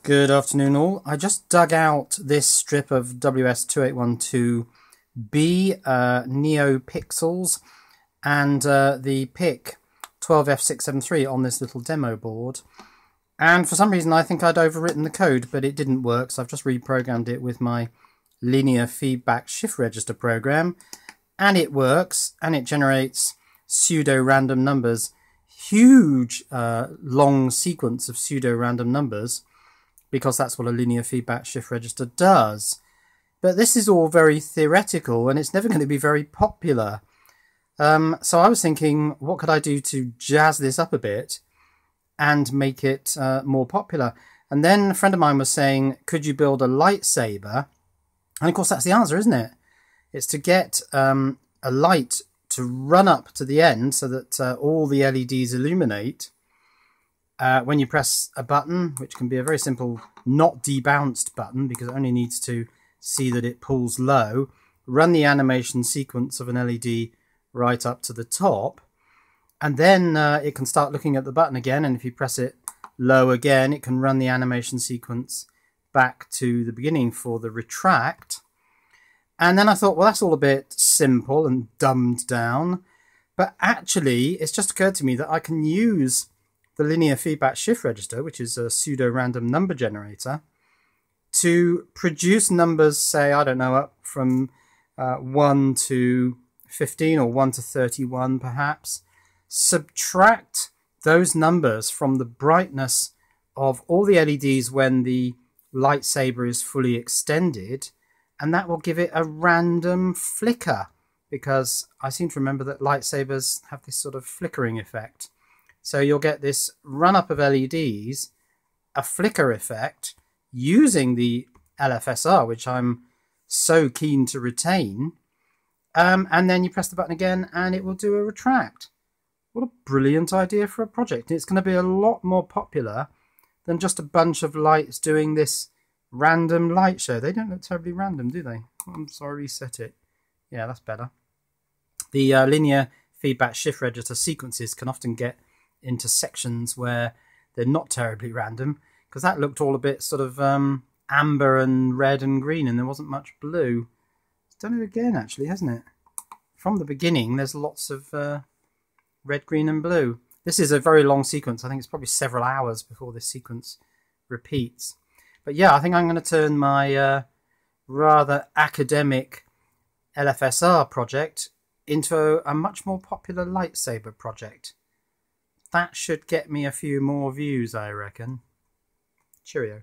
Good afternoon all. I just dug out this strip of WS2812B NeoPixels and the PIC 12F673 on this little demo board. And for some reason I think I'd overwritten the code, but it didn't work, so I've just reprogrammed it with my linear feedback shift register program. And it works, and it generates pseudo-random numbers. Huge long sequence of pseudo-random numbers, because that's what a linear feedback shift register does. But this is all very theoretical, and it's never going to be very popular. So I was thinking, what could I do to jazz this up a bit and make it more popular? And then a friend of mine was saying, could you build a lightsaber? And of course that's the answer, isn't it? It's to get a light to run up to the end so that all the LEDs illuminate when you press a button, which can be a very simple not debounced button because it only needs to see that it pulls low, run the animation sequence of an LED right up to the top, and then it can start looking at the button again, and if you press it low again it can run the animation sequence back to the beginning for the retract. And then I thought, well, that's all a bit simple and dumbed down, but actually it's just occurred to me that I can use the linear feedback shift register, which is a pseudo-random number generator, to produce numbers, say, I don't know, up from 1 to 15 or 1 to 31 perhaps, subtract those numbers from the brightness of all the LEDs when the lightsaber is fully extended, and that will give it a random flicker, because I seem to remember that lightsabers have this sort of flickering effect. So you'll get this run-up of LEDs, a flicker effect, using the LFSR, which I'm so keen to retain, and then you press the button again and it will do a retract. What a brilliant idea for a project. It's going to be a lot more popular than just a bunch of lights doing this random light show. They don't look terribly random, do they? I'm sorry, reset it. Yeah, that's better. The linear feedback shift register sequences can often get into sections where they're not terribly random, because that looked all a bit sort of amber and red and green, and there wasn't much blue. It's done it again, actually, hasn't it? From the beginning, there's lots of red, green, and blue. This is a very long sequence. I think it's probably several hours before this sequence repeats. But yeah, I think I'm going to turn my rather academic LFSR project into a much more popular lightsaber project. That should get me a few more views, I reckon. Cheerio.